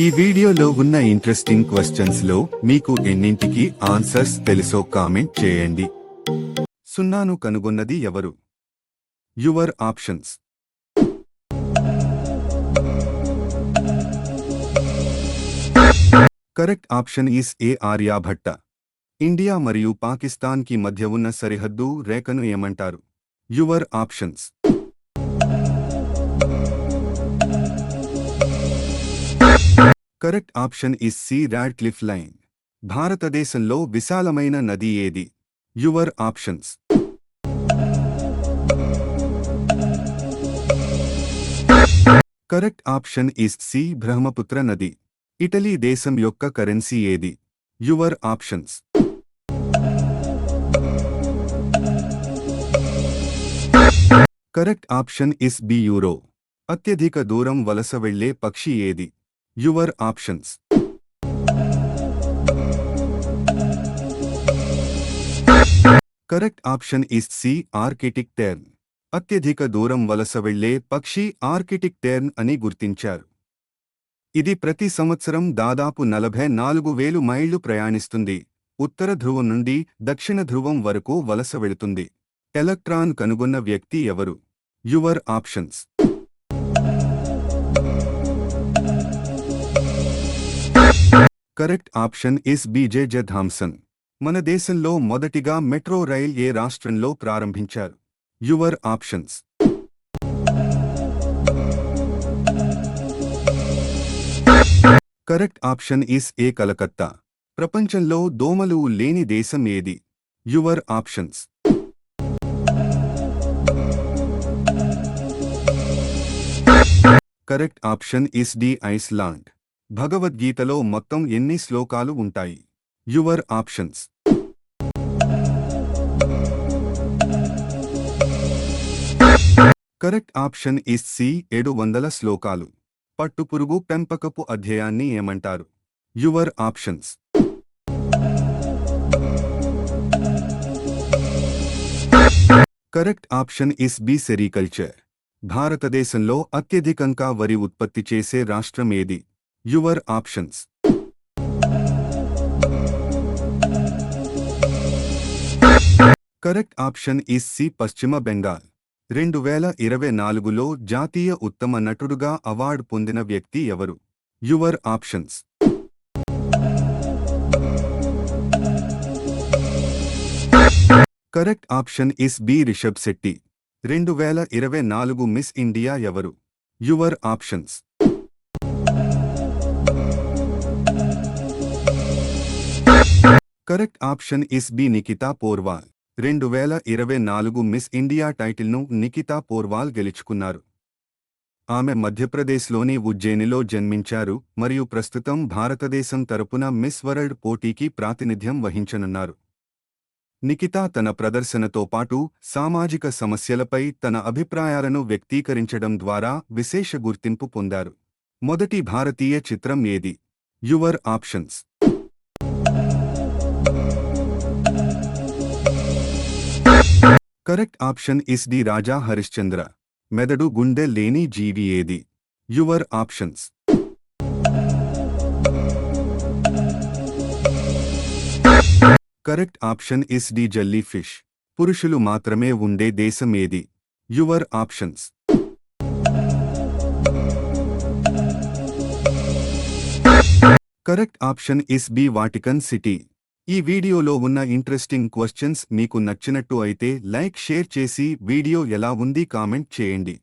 ఈ వీడియోలో ఉన్న ఇంట్రెస్టింగ్ క్వశ్చన్స్ లో మీకు ఎన్నింటికి ఆన్సర్స్ తెలుసో కామెంట్ చేయండి. సున్నాను కనుగొన్నది ఎవరు? Your options. Correct option is A. Aryabhata. India మరియు పాకిస్తాన్ కి మధ్య ఉన్న సరిహద్దు రేఖను ఏమంటారు? Your options. Correct option is C. Radcliffe line. భారతదేశంలో విశాలమైన నది ఏది? Your options. Correct option is C. Brahmaputra నది. ఇటలీ దేశం యొక్క కరెన్సీ ఏది? Your options. Correct option is B. Euro. అత్యధిక దూరం వలస వెళ్లే పక్షి ఏది? Your options. Correct option is C. Arctic tern. అత్యధిక దూరం వలస వెళ్లే పక్షి ఆర్కిటిక్ టెర్న్ అని గుర్తించారు. ఇది ప్రతి సంవత్సరం దాదాపు 44,000 మైళ్లు ప్రయాణిస్తుంది. ఉత్తర ధ్రువం నుండి దక్షిణ ధ్రువం వరకు వలస వెళుతుంది. ఎలక్ట్రాన్ కనుగొన్న వ్యక్తి ఎవరు? Your options. Correct option is B. J. Thomson. మన దేశంలో మొదటిగా మెట్రో రైల్ ఏ రాష్ట్రంలో ప్రారంభించారు? Your options. Correct option is A. Calcutta. ప్రపంచంలో దోమలు లేని దేశం ఏది? Your options. Correct option is D. Iceland. భగవద్గీతలో మొత్తం ఎన్ని శ్లోకాలు ఉంటాయి? Your options. Correct option is C. 700 శ్లోకాలు. పట్టుపురుగు పెంపకపు అధ్యాయాన్ని ఏమంటారు? Your options. Correct option is B. Sericulture. భారతదేశంలో అత్యధికంగా వరి ఉత్పత్తి చేసే రాష్ట్రం ఏది? Your options. Correct option is C. పశ్చిమ బెంగాల్. 2024లో జాతీయ ఉత్తమ నటుడుగా అవార్డు పొందిన వ్యక్తి ఎవరు? Your options. Correct option is B. Rishab Shetty. 2024 Miss India ఎవరు? Your options. Correct option is B. Nikita Porwal. 2024 Miss India టైటిల్ను నికితా పోర్వాల్ గెలుచుకున్నారు. ఆమె మధ్యప్రదేశ్లోని ఉజ్జయినిలో జన్మించారు మరియు ప్రస్తుతం భారతదేశం తరపున మిస్ వరల్డ్ పోటీకి ప్రాతినిధ్యం వహించనున్నారు. నికితా తన ప్రదర్శనతో పాటు సామాజిక సమస్యలపై తన అభిప్రాయాలను వ్యక్తీకరించడం ద్వారా విశేష గుర్తింపు పొందారు. మొదటి భారతీయ చిత్రం ఏది? Your options. Correct option is D. Raja Harishchandra. మెదడు గుండె లేని జీవి ఏది? Your options. Correct option is D. Jellyfish. పురుషులు మాత్రమే ఉండే దేశం ఏది? Your options. Correct option is B. Vatican City. ఈ వీడియోలో ఉన్న ఇంట్రెస్టింగ్ క్వశ్చన్స్ మీకు నచ్చినట్టు అయితే లైక్ షేర్ చేసి వీడియో ఎలా ఉంది కామెంట్ చేయండి.